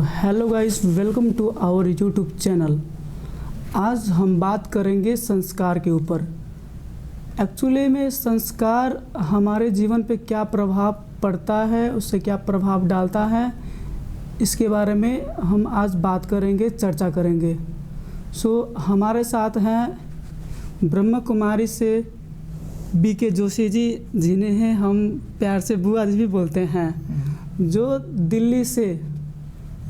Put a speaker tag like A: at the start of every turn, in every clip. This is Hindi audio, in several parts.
A: Hello guys, welcome to our YouTube channel. आज हम बात करेंगे संस्कार के ऊपर। एक्चुअली में संस्कार हमारे जीवन पे क्या प्रभाव पड़ता है, उससे क्या प्रभाव डालता है, इसके बारे में हम आज बात करेंगे, चर्चा करेंगे। हमारे साथ हैं ब्रह्म कुमारी से बीके जोशी जी, जिन्हें हम प्यार से बुआ जी भी बोलते हैं, जो दिल्ली से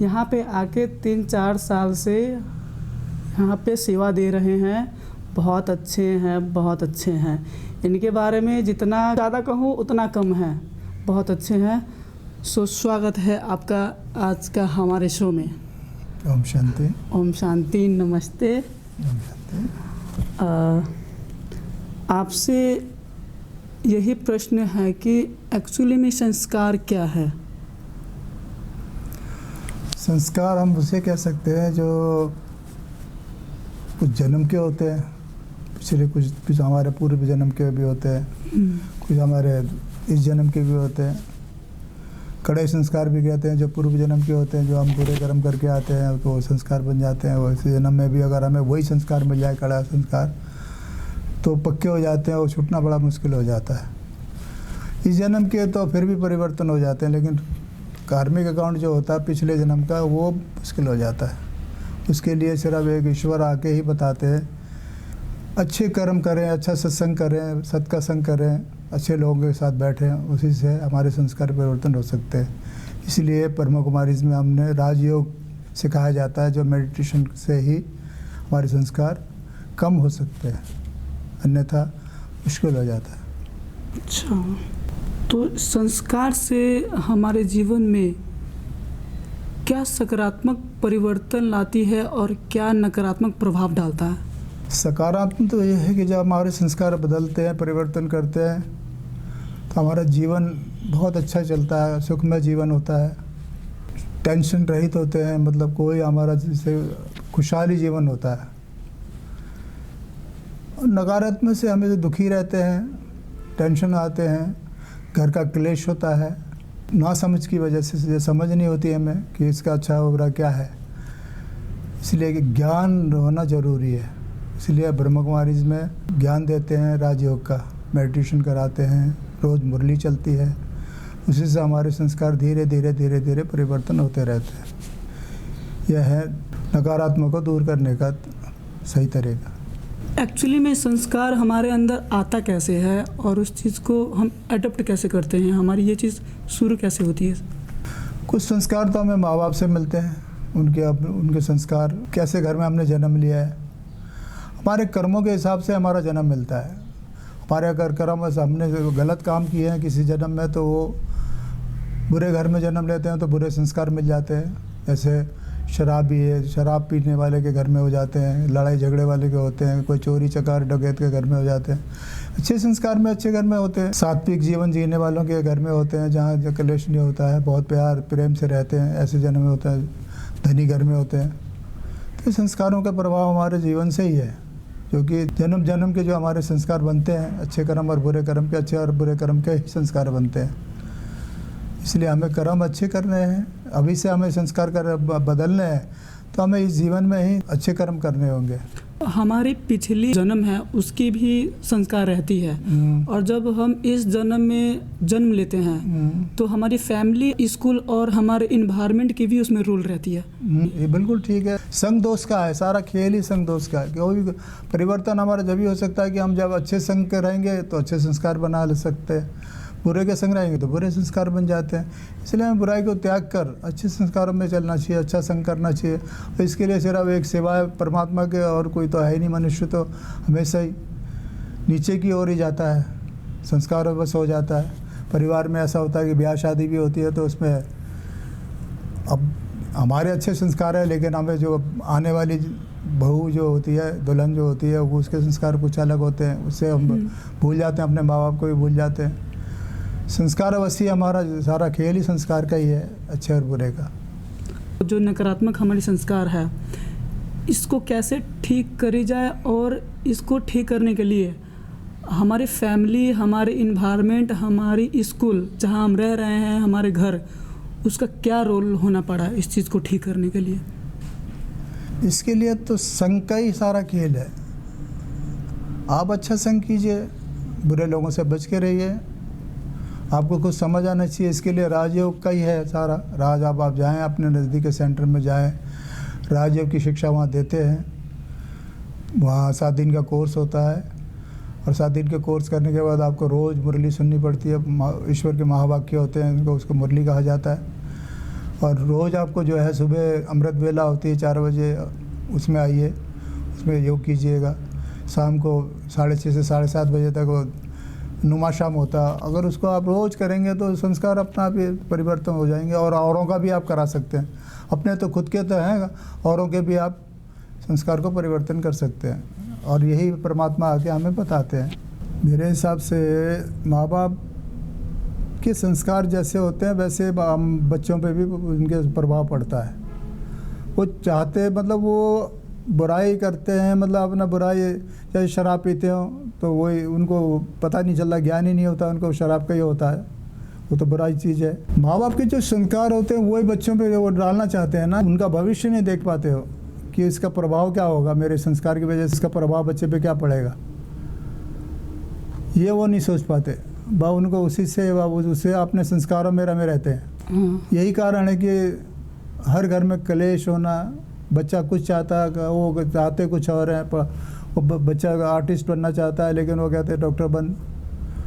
A: यहाँ पे आके 3-4 साल से यहाँ पे सेवा दे रहे हैं। बहुत अच्छे हैं, बहुत अच्छे हैं। इनके बारे में जितना ज़्यादा कहूँ उतना कम है, बहुत अच्छे हैं। स्वागत है आपका आज का हमारे शो में।
B: ओम शांति।
A: ओम शांति, नमस्ते।
B: ओम शांति।
A: आपसे यही प्रश्न है कि एक्चुअली में संस्कार क्या है?
B: संस्कार हम उसे कह सकते हैं जो कुछ जन्म के होते हैं, पिछले कुछ हमारे पूर्व जन्म के भी होते हैं, कुछ हमारे इस जन्म के भी होते हैं। कड़े संस्कार भी कहते हैं जो पूर्व जन्म के होते हैं, जो हम बुरे कर्म करके आते हैं तो वो संस्कार बन जाते हैं। वैसे जन्म में भी अगर हमें वही संस्कार मिल जाए, कड़ा संस्कार, तो पक्के हो जाते हैं और छूटना बड़ा मुश्किल हो जाता है। इस जन्म के तो फिर भी परिवर्तन हो जाते हैं, लेकिन कार्मिक अकाउंट जो होता है पिछले जन्म का, वो मुश्किल हो जाता है। उसके लिए सिर्फ एक ईश्वर आके ही बताते हैं, अच्छे कर्म करें, अच्छा सत्संग करें, सत का संग करें, अच्छे लोगों के साथ बैठें, उसी से हमारे संस्कार परिवर्तन हो सकते हैं। इसलिए ब्रह्म कुमारी में हमने राजयोग सिखाया जाता है, जो मेडिटेशन से ही हमारे संस्कार कम हो सकते हैं, अन्यथा मुश्किल हो जाता है।
A: अच्छा, तो संस्कार से हमारे जीवन में क्या सकारात्मक परिवर्तन लाती है और क्या नकारात्मक प्रभाव डालता है?
B: सकारात्मक तो यह है कि जब हमारे संस्कार बदलते हैं, परिवर्तन करते हैं, तो हमारा जीवन बहुत अच्छा चलता है, सुखमय जीवन होता है, टेंशन रहित होते हैं, मतलब कोई हमारा जैसे खुशहाली जीवन होता है। और नकारात्मक से हमें जो दुखी रहते हैं, टेंशन आते हैं, घर का क्लेश होता है, ना समझ की वजह से समझ नहीं होती हमें कि इसका अच्छा और बुरा क्या है। इसलिए कि ज्ञान होना ज़रूरी है। इसलिए ब्रह्म कुमारी में ज्ञान देते हैं, राजयोग का मेडिटेशन कराते हैं, रोज़ मुरली चलती है, उसी से हमारे संस्कार धीरे धीरे धीरे धीरे परिवर्तन होते रहते हैं। यह है नकारात्मक को दूर करने का सही तरीका।
A: एक्चुअली में संस्कार हमारे अंदर आता कैसे है और उस चीज़ को हम अडॉप्ट कैसे करते हैं? हमारी ये चीज़ शुरू कैसे होती है?
B: कुछ संस्कार तो हमें माँ बाप से मिलते हैं, उनके संस्कार, कैसे घर में हमने जन्म लिया है, हमारे कर्मों के हिसाब से हमारा जन्म मिलता है। हमारे अगर कर्म हमने गलत काम किए हैं किसी जन्म में, तो वो बुरे घर में जन्म लेते हैं तो बुरे संस्कार मिल जाते हैं। जैसे शराबी है, शराब पीने वाले के घर में हो जाते हैं, लड़ाई झगड़े वाले के होते हैं, कोई चोरी चकार डकैत के घर में हो जाते हैं। अच्छे संस्कार में अच्छे घर में होते हैं, सात्विक जीवन जीने वालों के घर में होते हैं, जहाँ क्लेश नहीं होता है, बहुत प्यार प्रेम से रहते हैं, ऐसे जन्म में होता है। धनी घर में होते हैं। तो संस्कारों का प्रभाव हमारे जीवन से ही है, क्योंकि जन्म जन्म के जो हमारे संस्कार बनते हैं, अच्छे कर्म और बुरे कर्म के, अच्छे और बुरे कर्म के ही संस्कार बनते हैं। इसलिए हमें कर्म अच्छे करने हैं, अभी से हमें संस्कार बदलने हैं, तो हमें इस जीवन में ही अच्छे कर्म करने होंगे।
A: हमारी पिछली जन्म है उसकी भी संस्कार रहती है, और जब हम इस जन्म में जन्म लेते हैं तो हमारी फैमिली, स्कूल और हमारे इन्वायरमेंट की भी उसमें रोल रहती है।
B: ये बिल्कुल ठीक है। संग दोष का है, सारा खेल ही संग दोष का है। कोई भी परिवर्तन हमारा जब भी हो सकता है कि हम जब अच्छे संग के रहेंगे तो अच्छे संस्कार बना ले सकते हैं, बुरे के संग रहेंगे तो बुरे संस्कार बन जाते हैं। इसलिए हमें बुराई को त्याग कर अच्छे संस्कारों में चलना चाहिए, अच्छा संग करना चाहिए। और इसके लिए सिर्फ एक सेवा है परमात्मा के, और कोई तो है ही नहीं। मनुष्य तो हमेशा ही नीचे की ओर ही जाता है, संस्कारों बस हो जाता है। परिवार में ऐसा होता है कि ब्याह शादी भी होती है, तो उसमें अब हमारे अच्छे संस्कार है, लेकिन हमें जो आने वाली बहू जो होती है, दुल्हन जो होती है, वो उसके संस्कार कुछ अलग होते हैं। उससे हम भूल जाते हैं, अपने माँ बाप को भी भूल जाते हैं। संस्कार अवश्य हमारा सारा खेल ही संस्कार का ही है, अच्छे और बुरे का।
A: जो नकारात्मक हमारी संस्कार है, इसको कैसे ठीक करी जाए, और इसको ठीक करने के लिए हमारी फैमिली, हमारे इन्वायरमेंट, हमारी स्कूल जहाँ हम रह रहे हैं, हमारे घर, उसका क्या रोल होना पड़ा इस चीज़ को ठीक करने के लिए?
B: इसके लिए तो संघ का ही सारा खेल है। आप अच्छा संग कीजिए, बुरे लोगों से बच के रहिए। आपको कुछ समझ आना चाहिए, इसके लिए राजयोग का ही है सारा। राज आप जाएं, अपने नज़दीक के सेंटर में जाएं, राजयोग की शिक्षा वहाँ देते हैं। वहाँ 7 दिन का कोर्स होता है और 7 दिन के कोर्स करने के बाद आपको रोज़ मुरली सुननी पड़ती है। ईश्वर के महावाक्य होते हैं, उनको उसको मुरली कहा जाता है। और रोज़ आपको जो है सुबह अमृत वेला होती है 4 बजे, उसमें आइए, उसमें योग कीजिएगा। शाम को 6:30 से 7:30 बजे तक वो नुमा शाम होता है। अगर उसको आप रोज़ करेंगे तो संस्कार अपना आप ही परिवर्तन हो जाएंगे। और औरों का भी आप करा सकते हैं, अपने तो खुद के तो हैं, औरों के भी आप संस्कार को परिवर्तन कर सकते हैं। और यही परमात्मा आके हमें बताते हैं। मेरे हिसाब से माँ बाप के संस्कार जैसे होते हैं वैसे हम बच्चों पे भी उनके प्रभाव पड़ता है। वो चाहते मतलब वो बुराई करते हैं, मतलब अपना बुराई, चाहे शराब पीते हो तो वही उनको पता नहीं चलता, ज्ञान ही नहीं होता उनको, शराब का ही होता है, वो तो बुराई चीज़ है। माँ बाप के जो संस्कार होते हैं वही बच्चों पे वो डालना चाहते हैं ना। उनका भविष्य नहीं देख पाते हो कि इसका प्रभाव क्या होगा, मेरे संस्कार की वजह से इसका प्रभाव बच्चे पे क्या पड़ेगा, ये वो नहीं सोच पाते। उनको उसी से उससे अपने संस्कारों में रमे रहते हैं। यही कारण है कि हर घर में क्लेश होना। बच्चा कुछ चाहता है, वो चाहते कुछ और है। वो बच्चा आर्टिस्ट बनना चाहता है लेकिन वो कहते हैं डॉक्टर बन।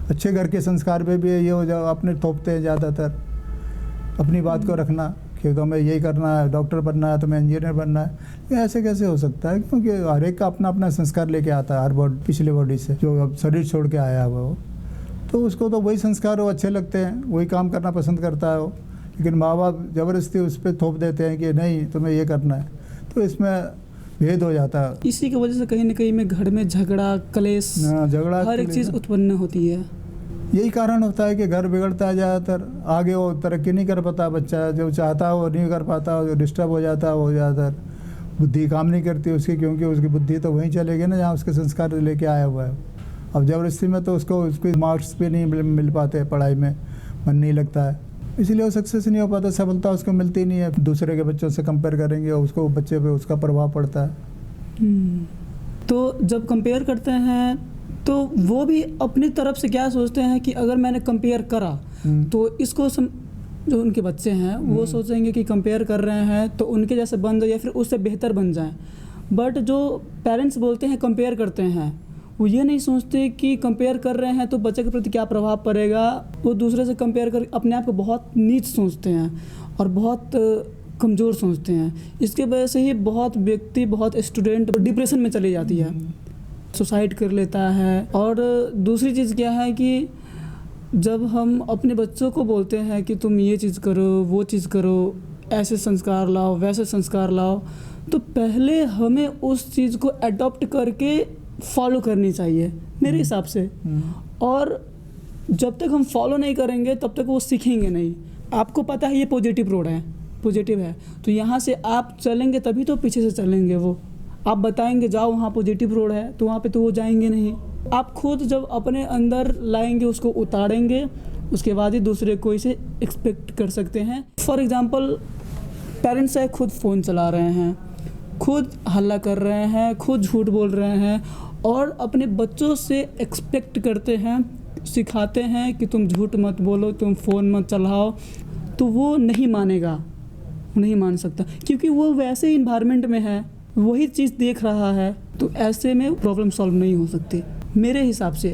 B: अच्छे घर के संस्कार पे भी ये हो जाओ, अपने थोपते हैं ज़्यादातर अपनी बात को रखना कि तुम्हें यही करना है, डॉक्टर बनना है, तुम्हें इंजीनियर बनना है। ये ऐसे कैसे हो सकता है? क्योंकि हर एक का अपना अपना संस्कार लेके आता है, हर पिछले बॉडी से जो अब शरीर छोड़ के आया है वो, तो उसको तो वही संस्कार वो अच्छे लगते हैं, वही काम करना पसंद करता है वो। लेकिन माँ बाप ज़बरदस्ती उस पर थोप देते हैं कि नहीं तुम्हें ये करना है, तो इसमें भेद हो जाता है।
A: इसी की वजह से कहीं ना कहीं में घर में झगड़ा, कलेश,
B: झगड़ा,
A: हर एक चीज़ उत्पन्न होती है।
B: यही कारण होता है कि घर बिगड़ता है ज़्यादातर। आगे वो तरक्की नहीं कर पाता, बच्चा जो चाहता है वो नहीं कर पाता, जो डिस्टर्ब हो जाता है वो ज़्यादातर। बुद्धि काम नहीं करती उसकी, क्योंकि उसकी बुद्धि तो वहीं चलेगी ना जहाँ उसके संस्कार लेके आया हुआ है। अब ज़बरदस्ती में तो उसको उसके मार्क्स भी नहीं मिल पाते, पढ़ाई में मन नहीं लगता है, इसीलिए वो सक्सेस नहीं हो पाता, सफलता उसको मिलती नहीं है। दूसरे के बच्चों से कंपेयर करेंगे उसको, बच्चे पे उसका प्रभाव पड़ता है।
A: तो जब कंपेयर करते हैं तो वो भी अपनी तरफ से क्या सोचते हैं कि अगर मैंने कंपेयर करा तो इसको जो उनके बच्चे हैं वो सोचेंगे कि कंपेयर कर रहे हैं तो उनके जैसे बन जाए या फिर उससे बेहतर बन जाएं। बट जो पेरेंट्स बोलते हैं कंपेयर करते हैं, वो ये नहीं सोचते कि कंपेयर कर रहे हैं तो बच्चे के प्रति क्या प्रभाव पड़ेगा। वो दूसरे से कंपेयर कर अपने आप को बहुत नीच सोचते हैं और बहुत कमज़ोर सोचते हैं। इसके वजह से ही बहुत व्यक्ति, बहुत स्टूडेंट डिप्रेशन में चली जाती है, सुसाइड कर लेता है। और दूसरी चीज़ क्या है कि जब हम अपने बच्चों को बोलते हैं कि तुम ये चीज़ करो, वो चीज़ करो, ऐसे संस्कार लाओ, वैसे संस्कार लाओ, तो पहले हमें उस चीज़ को अडॉप्ट करके फॉलो करनी चाहिए मेरे हिसाब से। और जब तक हम फॉलो नहीं करेंगे तब तक वो सीखेंगे नहीं। आपको पता है ये पॉजिटिव रोड है, पॉजिटिव है, तो यहाँ से आप चलेंगे तभी तो पीछे से चलेंगे वो। आप बताएंगे जाओ वहाँ पॉजिटिव रोड है, तो वहाँ पे तो वो जाएंगे नहीं। आप खुद जब अपने अंदर लाएंगे, उसको उतारेंगे, उसके बाद ही दूसरे को इसे एक्सपेक्ट कर सकते हैं। फॉर एग्ज़ाम्पल पेरेंट्स है, खुद फ़ोन चला रहे हैं, खुद हल्ला कर रहे हैं, खुद झूठ बोल रहे हैं और अपने बच्चों से एक्सपेक्ट करते हैं, सिखाते हैं कि तुम झूठ मत बोलो, तुम फ़ोन मत चलाओ, तो वो नहीं मानेगा, नहीं मान सकता, क्योंकि वो वैसे ही इन्वायरमेंट में है, वही चीज़ देख रहा है। तो ऐसे में प्रॉब्लम सॉल्व नहीं हो सकती मेरे हिसाब से।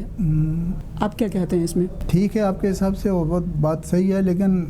A: आप क्या कहते हैं इसमें?
B: ठीक है, आपके हिसाब से वो बहुत बात सही है, लेकिन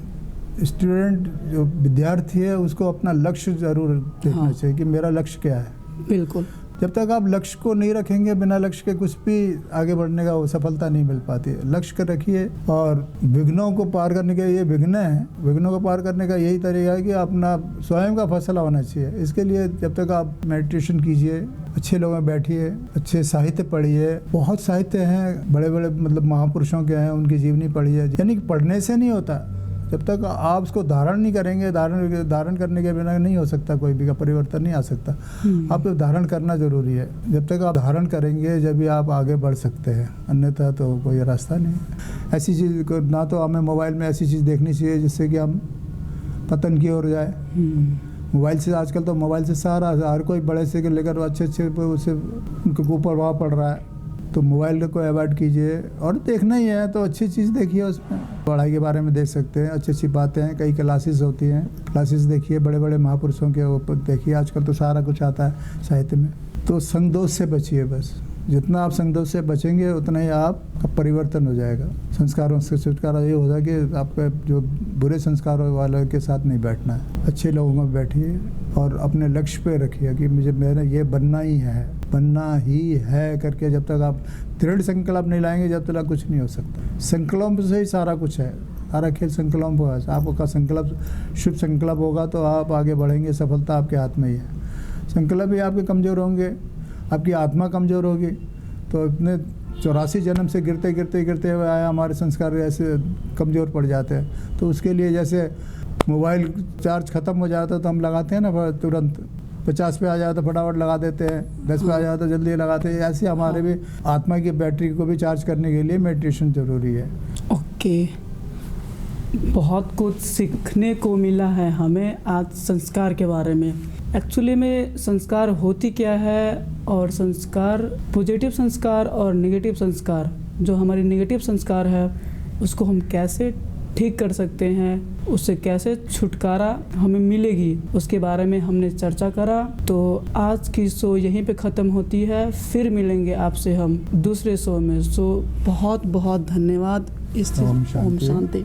B: स्टूडेंट जो विद्यार्थी है उसको अपना लक्ष्य ज़रूर देखना चाहिए कि मेरा लक्ष्य क्या है।
A: बिल्कुल।
B: जब तक आप लक्ष्य को नहीं रखेंगे, बिना लक्ष्य के कुछ भी आगे बढ़ने का वो सफलता नहीं मिल पाती है। लक्ष्य को रखिए और विघ्नों को पार करने के, ये विघ्न है, विघ्नों को पार करने का यही तरीका है कि अपना स्वयं का फैसला होना चाहिए। इसके लिए जब तक आप मेडिटेशन कीजिए, अच्छे लोगों में बैठिए, अच्छे साहित्य पढ़िए। बहुत साहित्य हैं, बड़े बड़े मतलब महापुरुषों के हैं, उनकी जीवनी पढ़िए। यानी कि पढ़ने से नहीं होता, जब तक आप उसको धारण नहीं करेंगे, धारण करने के बिना नहीं हो सकता, कोई भी का परिवर्तन नहीं आ सकता। आपको धारण करना ज़रूरी है। जब तक आप धारण करेंगे जब भी आप आगे बढ़ सकते हैं, अन्यथा तो कोई रास्ता नहीं। ऐसी चीज़ को ना तो हमें मोबाइल में ऐसी चीज़ देखनी चाहिए जिससे कि हम पतन की ओर जाए। मोबाइल से आजकल तो मोबाइल से सारा हर कोई बड़े से लेकर अच्छे उसे उनके ऊपर प्रभाव पड़ रहा है। तो मोबाइल को अवॉइड कीजिए, और देखना ही है तो अच्छी चीज़ देखिए, उसमें पढ़ाई के बारे में देख सकते हैं, अच्छी अच्छी बातें हैं, कई क्लासेस होती हैं, क्लासेस देखिए, बड़े बड़े महापुरुषों के ऊपर देखिए, आजकल तो सारा कुछ आता है साहित्य में। तो संगदोष से बचिए, बस जितना आप संगदोष से बचेंगे उतना ही आपका परिवर्तन हो जाएगा। संस्कारों से छुटकारा ये होगा कि आपका जो बुरे संस्कारों वालों के साथ नहीं बैठना है, अच्छे लोगों में बैठिए और अपने लक्ष्य पे रखिए कि मैंने ये बनना ही है करके जब तक आप दृढ़ संकल्प नहीं लाएंगे जब तक कुछ नहीं हो सकता। संकल्प से ही सारा कुछ है, सारा खेल संकल्प होगा। आपका संकल्प शुभ संकल्प होगा तो आप आगे बढ़ेंगे, सफलता आपके हाथ में ही है। संकल्प ही आपके कमज़ोर होंगे, आपकी आत्मा कमज़ोर होगी, तो इतने 84 जन्म से गिरते हुए आया, हमारे संस्कार ऐसे कमज़ोर पड़ जाते हैं। तो उसके लिए जैसे मोबाइल चार्ज ख़त्म हो जाता है तो हम लगाते हैं ना, तुरंत 50 पे आ जाए तो फटाफट लगा देते हैं, 10 पे आ जाए तो जल्दी लगाते हैं। ऐसे हमारे भी आत्मा की बैटरी को भी चार्ज करने के लिए मेडिटेशन ज़रूरी है।
A: ओके, बहुत कुछ सीखने को मिला है हमें आज संस्कार के बारे में। एक्चुअली में संस्कार होती क्या है, और संस्कार, पॉजिटिव संस्कार और नेगेटिव संस्कार, जो हमारी नेगेटिव संस्कार है उसको हम कैसे ठीक कर सकते हैं, उससे कैसे छुटकारा हमें मिलेगी, उसके बारे में हमने चर्चा करा। तो आज की शो यहीं पे ख़त्म होती है, फिर मिलेंगे आपसे हम दूसरे शो में। सो बहुत बहुत धन्यवाद।
B: ओम शांति।
A: ओम शांति।